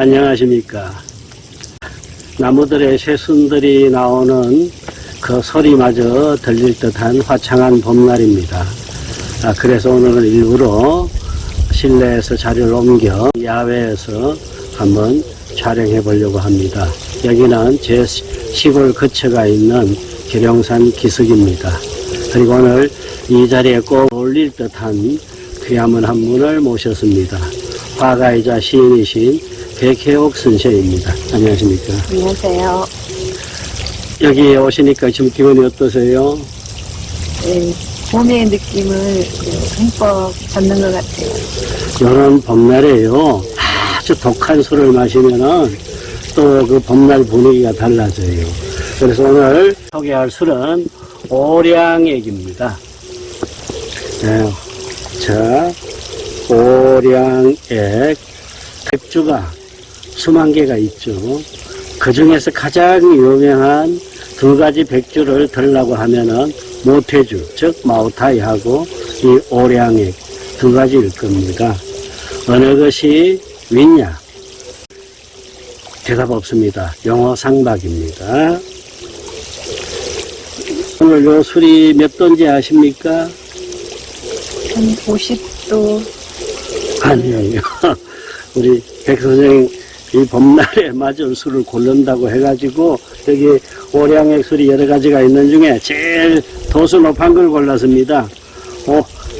안녕하십니까. 나무들의 새순들이 나오는 그 소리마저 들릴 듯한 화창한 봄날입니다. 그래서 오늘은 일부러 실내에서 자리를 옮겨 야외에서 한번 촬영해 보려고 합니다. 여기는 제 시골 거처가 있는 계룡산 기슭입니다. 그리고 오늘 이 자리에 꼭 어울릴 듯한 귀한 한 분을 모셨습니다. 화가이자 시인이신 백혜옥 선생입니다. 안녕하십니까? 안녕하세요. 여기 오시니까 지금 기분이 어떠세요? 네, 봄의 느낌을 흠뻑 받는 것 같아요. 이런 봄날에요. 아주 독한 술을 마시면은 또 그 봄날 분위기가 달라져요. 그래서 오늘 소개할 술은 오량액입니다. 네. 자, 오량액. 백주가 수만 개가 있죠. 그 중에서 가장 유명한 두 가지 백주를 들라고 하면은 모태주, 즉 마오타이하고 이 오량액 두 가지일 겁니다. 어느 것이 윗냐? 대답 없습니다. 영어 상박입니다. 오늘 요 술이 몇 도인지 아십니까? 한 50도. 아니에요. 우리 백 선생 이 봄날에 맞을 술을 고른다고 해가지고 여기 오량액 술이 여러 가지가 있는 중에 제일 도수 높은 걸 골랐습니다.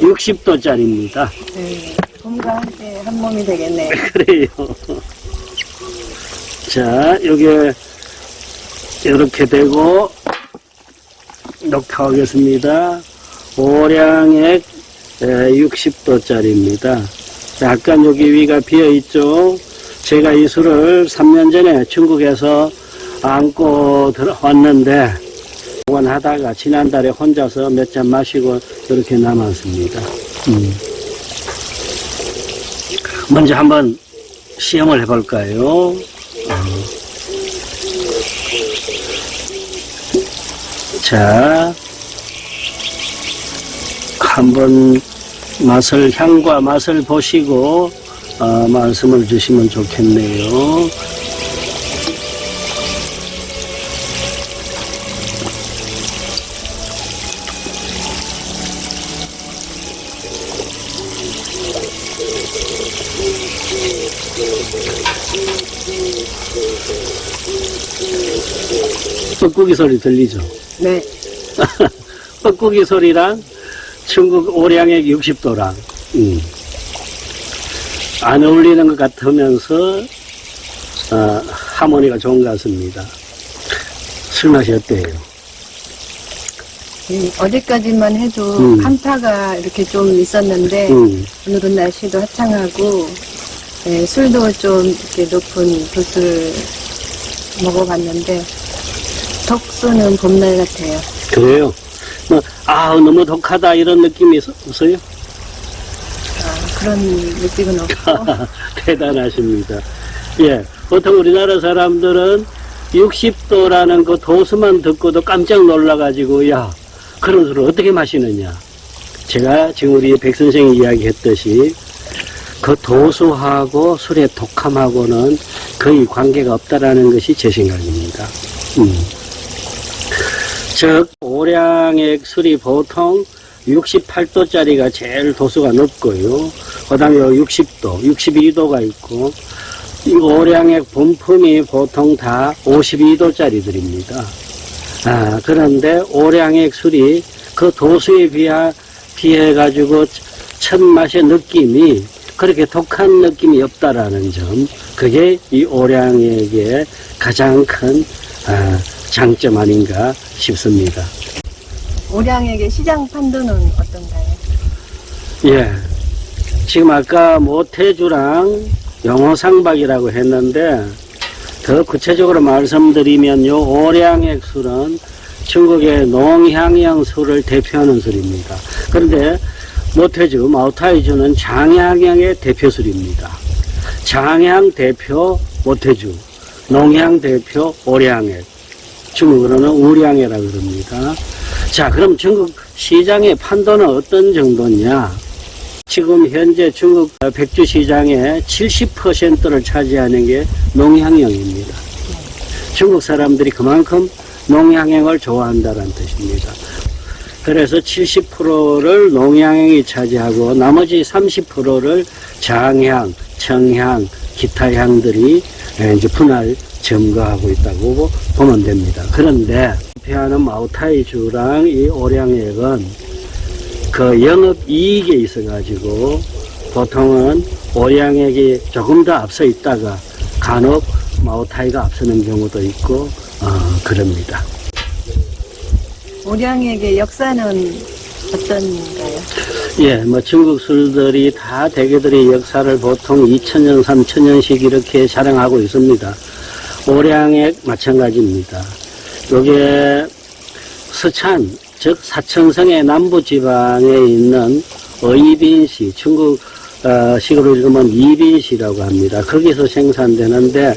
60도짜리입니다. 네, 봄과 함께 한 몸이 되겠네요. 그래요. 자, 요게 이렇게 되고 녹화하겠습니다. 오량액 60도짜리입니다. 약간 여기 위가 비어 있죠. 제가 이 술을 3년 전에 중국에서 안고 왔는데 하다가 지난달에 혼자서 몇 잔 마시고 이렇게 남았습니다. 먼저 한번 시험을 해볼까요? 자, 한번 향과 맛을 보시고 말씀을 주시면 좋겠네요. 뻐꾸기 소리 들리죠? 네, 뻐꾸기 소리랑 중국 오량액 60도랑 안 어울리는 것 같으면서 하모니가 좋은 것 같습니다. 술 맛이 어때요? 어제까지만 해도 한파가 이렇게 좀 있었는데 오늘은 날씨도 화창하고 술도 좀 이렇게 높은 도수를 먹어봤는데 덕 쏘는 봄날 같아요. 그래요? 너무 독하다 이런 느낌이 없어요? 그런 느낌은 없고. 대단하십니다. 예, 보통 우리나라 사람들은 60도라는 그 도수만 듣고도 깜짝 놀라가지고, 야, 그런 술을 어떻게 마시느냐. 제가 지금 우리 백 선생이 이야기했듯이 그 도수하고 술의 독함하고는 거의 관계가 없다라는 것이 제 생각입니다. 즉, 오량액 술이 보통 68도짜리가 제일 도수가 높고요. 그 다음에 60도, 62도가 있고, 이 오량액 본품이 보통 다 52도짜리들입니다. 그런데 오량액 술이 그 도수에 비해가지고 첫 맛의 느낌이 그렇게 독한 느낌이 없다라는 점, 그게 이 오량액의 가장 큰 장점 아닌가 싶습니다. 오량액의 시장 판도는 어떤가요? 예. 지금 아까 모태주랑 영어상박이라고 했는데 더 구체적으로 말씀드리면 요 오량액 술은 중국의 농향형 술을 대표하는 술입니다. 그런데 모태주, 마오타이주는 장향형의 대표술입니다. 장향 대표 모태주, 농향 대표 오량액, 중국어로는 우량액이라고 그럽니다. 자, 그럼 중국 시장의 판도는 어떤 정도냐? 지금 현재 중국 백주시장의 70%를 차지하는 게 농향형입니다. 중국 사람들이 그만큼 농향형을 좋아한다는 뜻입니다. 그래서 70%를 농향형이 차지하고 나머지 30%를 장향, 청향, 기타 향들이 이제 분할 점거하고 있다고 보면 됩니다. 그런데 대표하는 마오타이주랑 이 오량액은 그 영업 이익에 있어가지고 보통은 오량액이 조금 더 앞서 있다가 간혹 마오타이가 앞서는 경우도 있고 그럽니다. 오량액의 역사는 어떤가요? 예, 뭐 중국 술들이 다 대개들이 역사를 보통 2000년, 3000년씩 이렇게 자랑하고 있습니다. 오량액 마찬가지입니다. 요게 서찬, 즉 사천성의 남부지방에 있는 어이빈시, 중국 식으로 읽으면 이빈시라고 합니다. 거기서 생산되는데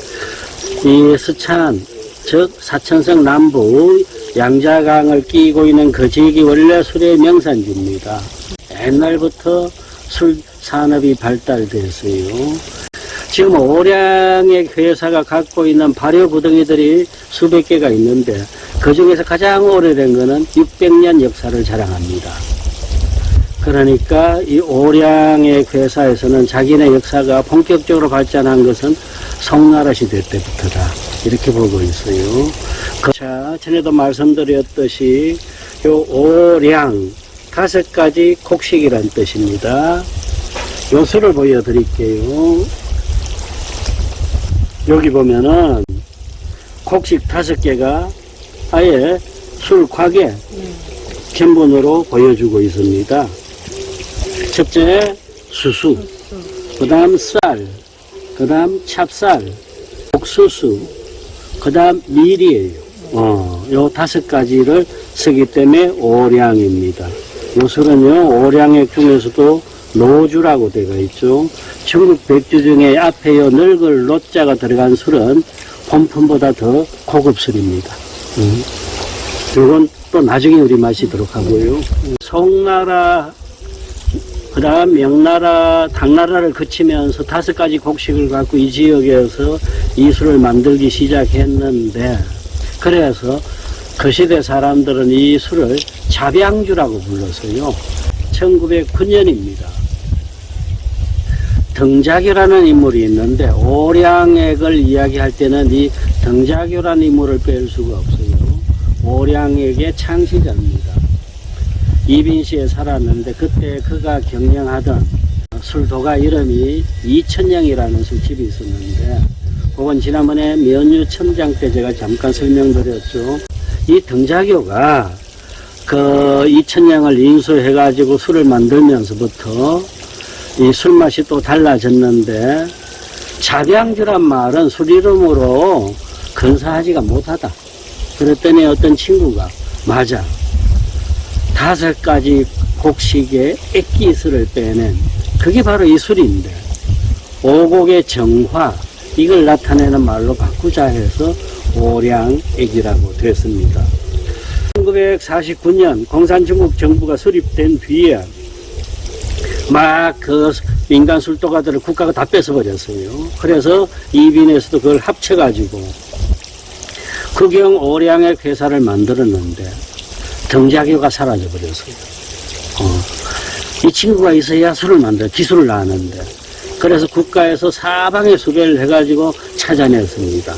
이 서찬, 즉 사천성 남부 양자강을 끼고 있는 그 지역이 원래 술의 명산지입니다. 옛날부터 술 산업이 발달됐어요. 지금 오량액 회사가 갖고 있는 발효 구덩이들이 수백 개가 있는데 그 중에서 가장 오래된 거는 600년 역사를 자랑합니다. 그러니까 이 오량액 회사에서는 자기네 역사가 본격적으로 발전한 것은 송나라 시대 때부터다 이렇게 보고 있어요. 자, 전에도 말씀드렸듯이 요 오량 5가지 곡식이란 뜻입니다. 요 술을 보여드릴게요. 여기 보면은 곡식 5개가 아예 술 과계 견본으로 보여주고 있습니다. 첫째 수수, 그 다음 쌀, 그 다음 찹쌀, 옥수수, 그 다음 밀이에요. 요 5가지를 쓰기 때문에 오량입니다. 요 술은요, 오량액 중에서도 노주라고 되어 있죠. 중국 백주 중에 앞에 요 늙을 노자가 들어간 술은 본품보다 더 고급 술입니다. 이건 또 나중에 우리 마시도록 하고요. 송나라, 그 다음 명나라, 당나라를 거치면서 5가지 곡식을 갖고 이 지역에서 이 술을 만들기 시작했는데, 그래서 그 시대 사람들은 이 술을 잡양주라고 불렀어요. 1909년입니다. 등자교라는 인물이 있는데 오량액을 이야기할 때는 이 등자교라는 인물을 뺄 수가 없어요. 오량액의 창시자입니다. 이빈시에 살았는데 그때 그가 경영하던 술도가 이름이 이천영이라는 술집이 있었는데 그건 지난번에 면유천장 때 제가 잠깐 설명드렸죠. 이 등자교가 그 이천영을 인수해가지고 술을 만들면서부터 이 술맛이 또 달라졌는데 잡양주란 말은 술 이름으로 근사하지가 못하다. 그랬더니 어떤 친구가 맞아. 5가지 곡식의 액기술을 빼낸 그게 바로 이 술인데 오곡의 정화 이걸 나타내는 말로 바꾸자 해서 오량액이라고 됐습니다. 1949년 공산중국 정부가 수립된 뒤에 막 그 민간 술도가들을 국가가 다 뺏어버렸어요. 그래서 이빈에서도 그걸 합쳐가지고 국영 오량액 회사를 만들었는데 등자교가 사라져버렸어요. 이 친구가 있어야 술을 만들어 기술을 아는데 그래서 국가에서 사방에 수배를 해가지고 찾아냈습니다.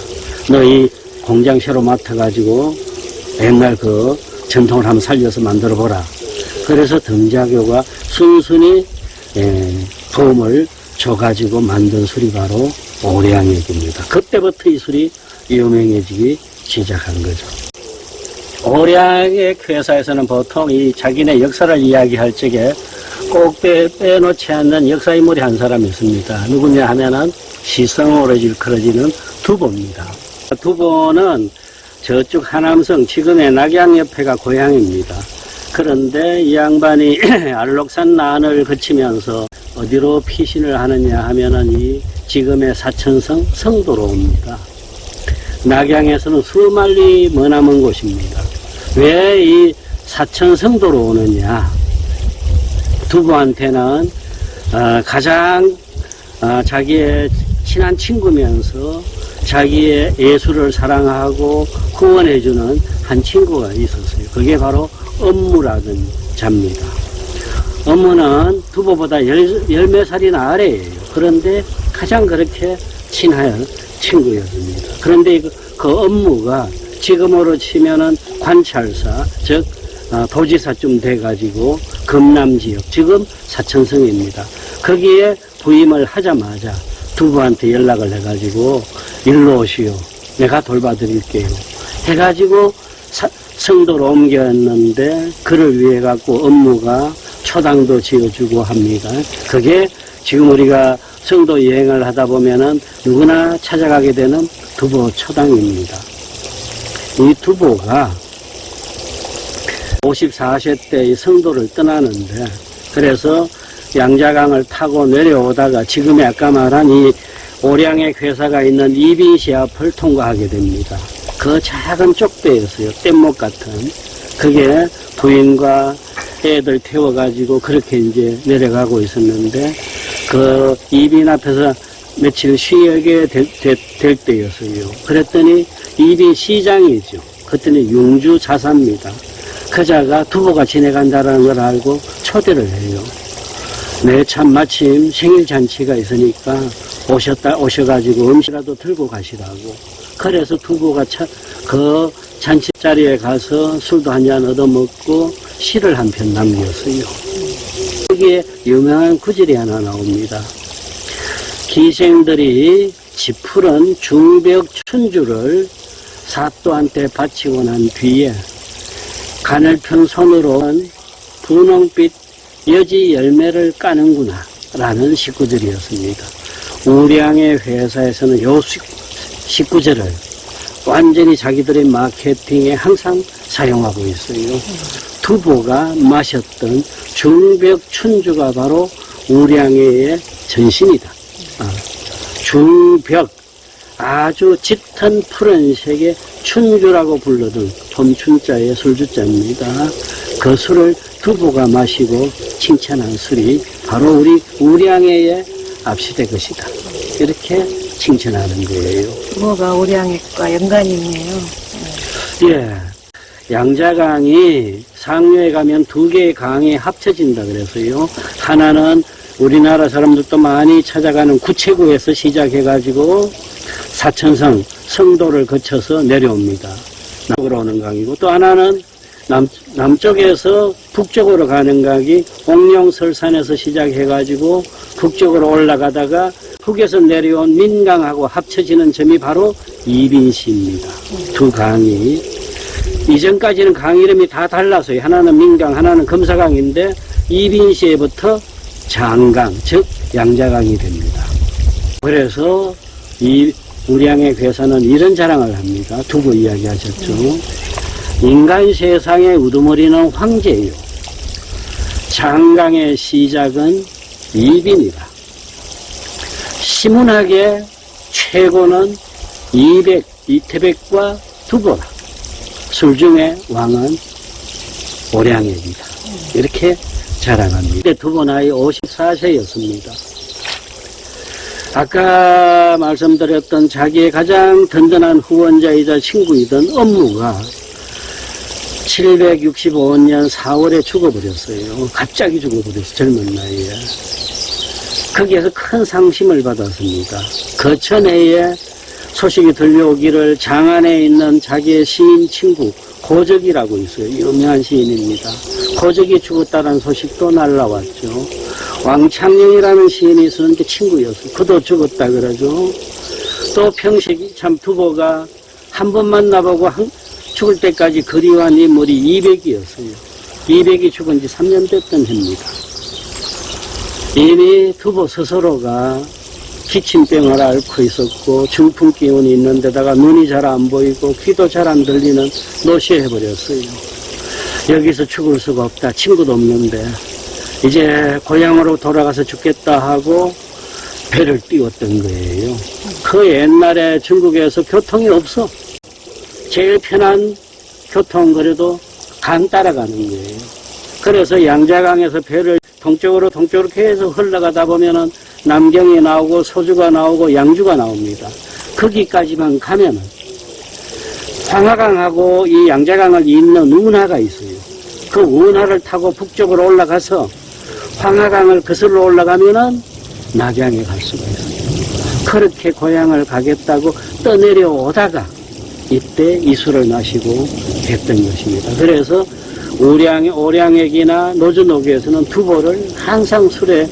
너희 공장 새로 맡아가지고 옛날 그 전통을 한번 살려서 만들어보라. 그래서 등자교가 순순히 도움을 줘가지고 만든 술이 바로 오량액입니다. 그때부터 이 술이 유명해지기 시작한 거죠. 오량액 회사에서는 보통 이 자기네 역사를 이야기할 적에 꼭 빼놓지 않는 역사인물이 한 사람이 있습니다. 누구냐 하면은 시성으로 일컬어지는 두보입니다. 두보는 저쪽 하남성 지금의 낙양협회가 고향입니다. 그런데 이 양반이 알록산 난을 거치면서 어디로 피신을 하느냐 하면은 이 지금의 사천성 성도로 옵니다. 낙양에서는 수만리 머나먼 곳입니다. 왜 이 사천성도로 오느냐? 두부한테는 가장 자기의 친한 친구면서 자기의 예술을 사랑하고 후원해주는 한 친구가 있었어요. 그게 바로 엄무라는 자입니다. 엄무는 두보보다 열몇 살이나 아래예요. 그런데 가장 그렇게 친한 친구였습니다. 그런데 그 엄무가 지금으로 치면은 관찰사, 즉 도지사쯤 돼가지고 금남 지역, 지금 사천성입니다. 거기에 부임을 하자마자 두부한테 연락을 해가지고 일로 오시오. 내가 돌봐드릴게요. 해가지고 성도로 옮겼는데 그를 위해 갖고 엄무가 초당도 지어주고 합니다. 그게 지금 우리가 성도 여행을 하다 보면은 누구나 찾아가게 되는 두보 초당입니다. 이 두보가 54세 때 이 성도를 떠나는데, 그래서 양자강을 타고 내려오다가 지금의 아까 말한 이 오량의 회사가 있는 이빈시 앞을 통과하게 됩니다. 그 작은 쪽배였어요. 뗏목 같은. 그게 부인과 애들 태워가지고 그렇게 이제 내려가고 있었는데, 그 이빈 앞에서 며칠 쉬게 될 때였어요. 그랬더니 이빈 시장이죠. 그랬더니 융주 자사입니다. 그자가 두보가 지내간다는 걸 알고 초대를 해요. 네, 참 마침 생일잔치가 있으니까 오셔가지고 음식이라도 들고 가시라고. 그래서 두보가 그 잔치 자리에 가서 술도 한잔 얻어먹고 시를 한 편 남겼어요. 여기에 유명한 구절이 하나 나옵니다. 기생들이 짚푸른 중벽 춘주를 사또한테 바치고 난 뒤에 가늘픈 손으로는 분홍빛 여지 열매를 까는구나 라는 식구들이었습니다. 우량의 회사에서는 요 식구들을 완전히 자기들의 마케팅에 항상 사용하고 있어요. 두보가 마셨던 중벽 춘주가 바로 우량의 전신이다. 중벽, 아주 짙은 푸른색의 춘주라고 불러던 봄춘자의 술주자입니다. 그 술을 두보가 마시고 칭찬한 술이 바로 우리 우량의 앞시대 것이다. 이렇게 칭찬하는 거예요. 두보가 우량액과 연관이 있네요. 예. 양자강이 상류에 가면 두 개의 강이 합쳐진다 그래서요. 하나는 우리나라 사람들도 많이 찾아가는 구체구에서 시작해가지고 사천성, 성도를 거쳐서 내려옵니다. 남쪽으로 오는 강이고, 또 하나는 남쪽에서 북쪽으로 가는 강이 옥룡설산에서 시작해가지고 북쪽으로 올라가다가 북에서 내려온 민강하고 합쳐지는 점이 바로 이빈시입니다. 두 강이. 이전까지는 강 이름이 다 달라서요. 하나는 민강, 하나는 금사강인데 이빈시에부터 장강, 즉 양자강이 됩니다. 그래서 이 우량의 회사는 이런 자랑을 합니다. 두부 이야기하셨죠. 인간 세상의 우두머리는 황제요. 장강의 시작은 이빈이다. 시문학의 최고는 이태백과 두보다. 술 중에 왕은 오량액이다. 이렇게 자랑합니다. 두보 나이 54세였습니다. 아까 말씀드렸던 자기의 가장 든든한 후원자이자 친구이던 엄무가 765년 4월에 죽어버렸어요. 갑자기 죽어버렸어요. 젊은 나이에. 거기에서 큰 상심을 받았습니다. 그 전해에 소식이 들려오기를 장안에 있는 자기의 시인 친구 고적이라고 있어요. 유명한 시인입니다. 고적이 죽었다는 소식도 날라왔죠. 왕창령이라는 시인이 있었는데 친구였어요. 그도 죽었다 그러죠. 또 평식이 참 두보가 한 번만 나보고 죽을 때까지 그리워한 인물이 이백이었어요. 이백이 죽은 지 3년 됐던 해입니다. 이미 두보 스스로가 기침병을 앓고 있었고 중풍 기운이 있는 데다가 눈이 잘 안 보이고 귀도 잘 안 들리는 노쇠해버렸어요. 여기서 죽을 수가 없다. 친구도 없는데 이제 고향으로 돌아가서 죽겠다 하고 배를 띄웠던 거예요. 그 옛날에 중국에서 교통이 없어. 제일 편한 교통 그래도 강 따라가는 거예요. 그래서 양자강에서 배를 동쪽으로 계속 흘러가다 보면은 남경이 나오고 소주가 나오고 양주가 나옵니다. 거기까지만 가면은 황하강하고 이 양자강을 잇는 운하가 있어요. 그 운하를 타고 북쪽으로 올라가서 황하강을 거슬러 올라가면은 낙양에 갈 수가 있어요. 그렇게 고향을 가겠다고 떠내려오다가 이때 이 술을 마시고 했던 것입니다. 그래서 오량액이나 노주노교에서는 두보를 항상 술에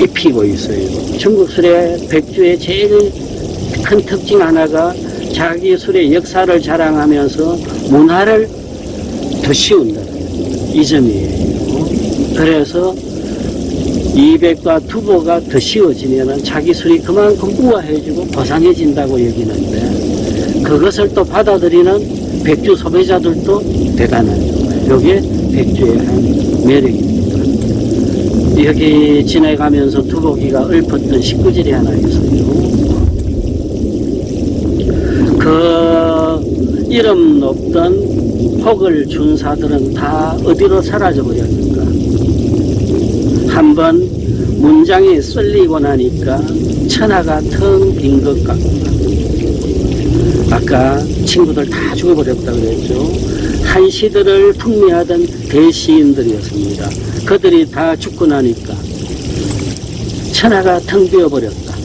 입히고 있어요. 중국 술의 백주의 제일 큰 특징 하나가 자기 술의 역사를 자랑하면서 문화를 더 씌운다는 이 점이에요. 그래서 이백과 두보가 더 씌워지면 자기 술이 그만큼 우아해지고 고상해진다고 여기는데 그것을 또 받아들이는 백주 소비자들도 대단하죠. 이게 백주의 한 매력입니다. 여기 지나가면서 두보기가 읊었던 식구질이 하나 있어요. 그 이름 높던 혹을 준 사들은 다 어디로 사라져 버렸는가. 한번 문장이 쏠리고 나니까 천하가 텅 빈 것 같구나. 아까 친구들 다 죽어버렸다 그랬죠. 한시들을 풍미하던 대시인들이었습니다. 그들이 다 죽고 나니까 천하가 텅 비어버렸다.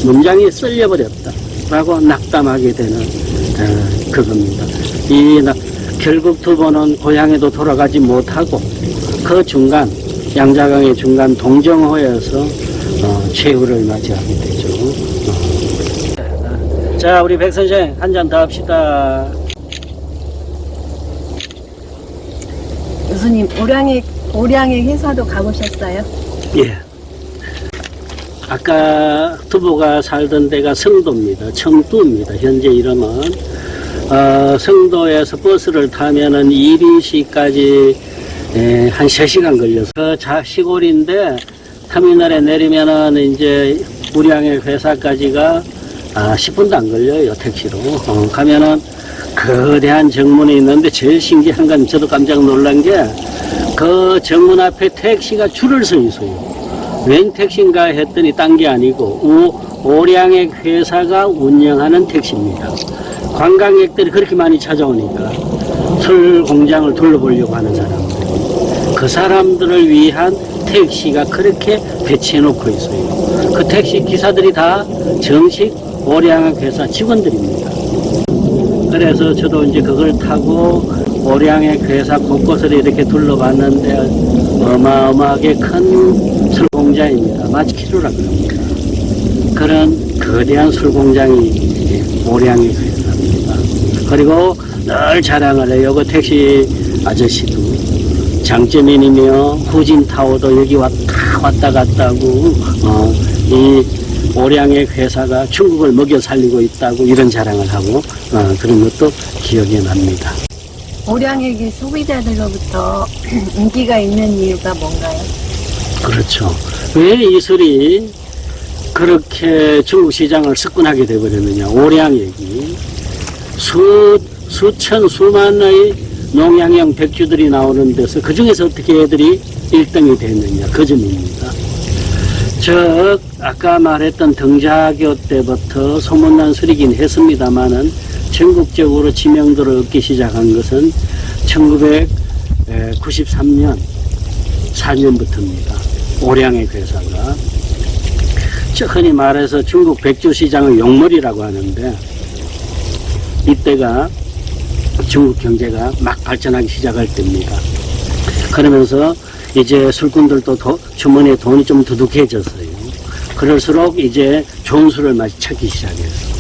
문장이 쏠려버렸다. 라고 낙담하게 되는 그겁니다. 결국 두보는 고향에도 돌아가지 못하고 그 중간 양자강의 중간 동정호에서 최후를 맞이하게 되죠. 자, 우리 백 선생 한 잔 더 합시다. 교수님, 오량액 회사도 가보셨어요? 예. 아까 두보가 살던 데가 성도입니다. 청두입니다. 현재 이름은. 성도에서 버스를 타면은 이리시까지 한 3시간 걸려서 그 시골인데 터미널에 내리면은 이제 우량의 회사까지가 10분도 안 걸려요. 택시로. 가면은 거대한 정문이 있는데 제일 신기한 건 저도 깜짝 놀란 게 그 정문 앞에 택시가 줄을 서 있어요. 웬 택시인가 했더니 딴 게 아니고 오량의 회사가 운영하는 택시입니다. 관광객들이 그렇게 많이 찾아오니까 술 공장을 둘러보려고 하는 사람들, 그 사람들을 위한 택시가 그렇게 배치해 놓고 있어요. 그 택시 기사들이 다 정식 오량의 회사 직원들입니다. 그래서 저도 이제 그걸 타고 오량의 회사 곳곳을 이렇게 둘러봤는데 어마어마하게 큰 술공장입니다. 마치키루라 그럽니다. 그런 거대한 술공장이 오량의 회사입니다. 그리고 늘 자랑을 해요. 그 택시 아저씨도 장점인이며 후진타워도 여기 왔다 갔다 하고 이 오량의 회사가 중국을 먹여 살리고 있다고 이런 자랑을 하고 그런 것도 기억이 납니다. 오량액이 소비자들로부터 인기가 있는 이유가 뭔가요? 그렇죠. 왜 이 술이 그렇게 중국 시장을 석권하게 되어버렸느냐. 오량액이 수천 수만의 농양형 백주들이 나오는 데서 그 중에서 어떻게 애들이 1등이 됐느냐. 그 점입니다. 즉 아까 말했던 등자교 때부터 소문난 술이긴 했습니다마는 전국적으로 지명도를 얻기 시작한 것은 1993년 4년부터입니다. 오량액 회사가 흔히 말해서 중국 백주 시장의 용머리라고 하는데 이때가 중국 경제가 막 발전하기 시작할 때입니다. 그러면서 이제 술꾼들도 주머니에 돈이 좀 두둑해졌어요. 그럴수록 이제 좋은 술을 찾기 시작했어요.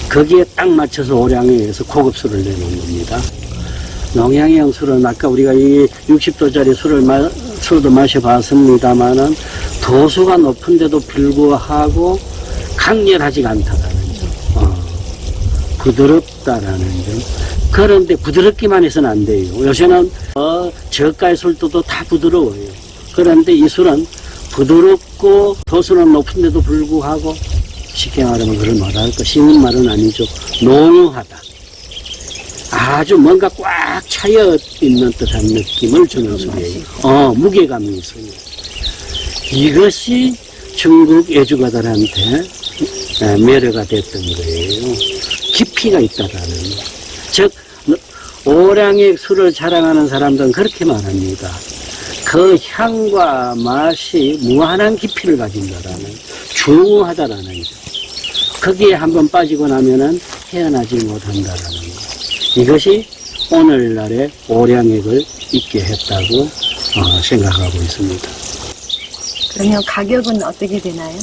거기에 딱 맞춰서 오량액에서 고급 술을 내놓은 겁니다. 농양형 술은 아까 우리가 이 60도짜리 술도 마셔봤습니다만은 도수가 높은데도 불구하고 강렬하지가 않다라는 점, 부드럽다라는 점. 그런데 부드럽기만 해서는 안 돼요. 요새는 저가의 술도 다 부드러워요. 그런데 이 술은 부드럽고 도수는 높은데도 불구하고 쉽게 말하면 그걸 뭐랄까 쉬운 말은 아니죠. 농후하다. 아주 뭔가 꽉 차여 있는 듯한 느낌을 주는 술이에요. 무게감이 있어요. 이것이 중국 애주가들한테 매료가 됐던 거예요. 깊이가 있다라는 거. 즉, 오량액 술을 자랑하는 사람들은 그렇게 말합니다. 그 향과 맛이 무한한 깊이를 가진다라는, 중후하다라는 거. 거기에 한번 빠지고 나면은 헤어나지 못한다라는 거. 이것이 오늘날의 오량액을 있게 했다고 생각하고 있습니다. 그러면 가격은 어떻게 되나요?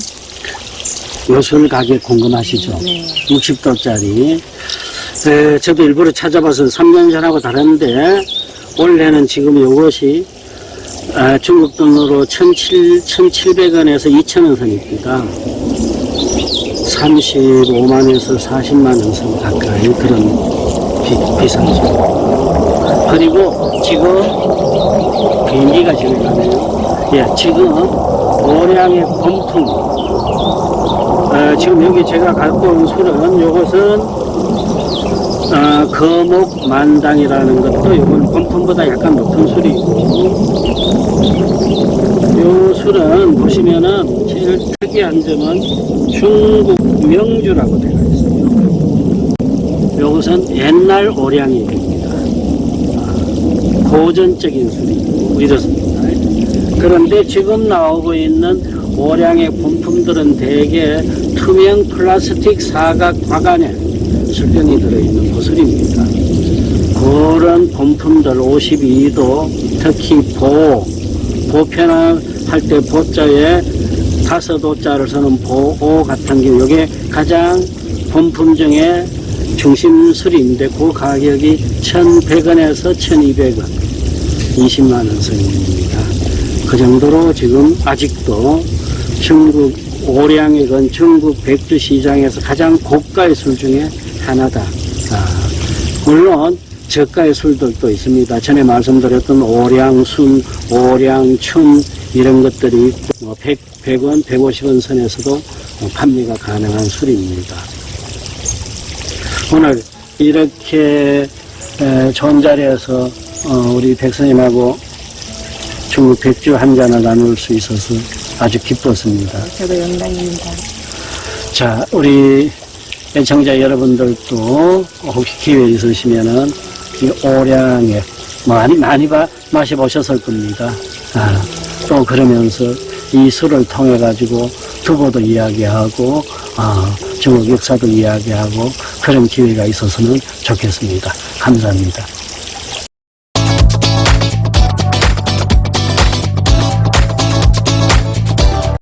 요술 가격 궁금하시죠? 네. 60도짜리. 저도 일부러 찾아봐서 3년 전하고 다른데, 원래는 지금 이것이 중국 돈으로 1,700원에서 2,000원 선입니다. 35만에서 40만원 선 가까이 그런 비싸죠. 그리고 지금 비행기가 지금 가네요. 예, 지금 오량의 범풍. 지금 여기 제가 갖고 온 술은 요것은 거목 만당이라는 것도 요건 범품보다 약간 높은 술이고, 요 술은 보시면은 제일 특이한 점은 중국 명주라고 되어 있어요. 요것은 옛날 오량이 됩니다. 고전적인 술이고 이렇습니다. 그런데 지금 나오고 있는 오량의 본품들은 대개 투명 플라스틱 사각 화관에 술병이 들어있는 구슬입니다. 그런 본품들 52도, 특히 보편화할 때 보자에 5도자를 쓰는 보오 같은 경우, 이게 가장 본품 중에 중심 술인데 그 가격이 1,100원에서 1,200원, 20만원 선입니다. 그 정도로 지금 아직도 중국 오량액은 중국 백주 시장에서 가장 고가의 술 중에 하나다. 물론 저가의 술들도 있습니다. 전에 말씀드렸던 오량순, 오량춘 이런 것들이 100원, 150원 선에서도 판매가 가능한 술입니다. 오늘 이렇게 좋은 자리에서 우리 백선님하고 중국 백주 한 잔을 나눌 수 있어서 아주 기뻤습니다. 저도 영광입니다. 자, 우리 애청자 여러분들도 혹시 기회 있으시면은 이 오량액 많이 마셔보셨을 겁니다. 또 그러면서 이 술을 통해 가지고 두보도 이야기하고 중국 역사도 이야기하고 그런 기회가 있었으면 좋겠습니다. 감사합니다.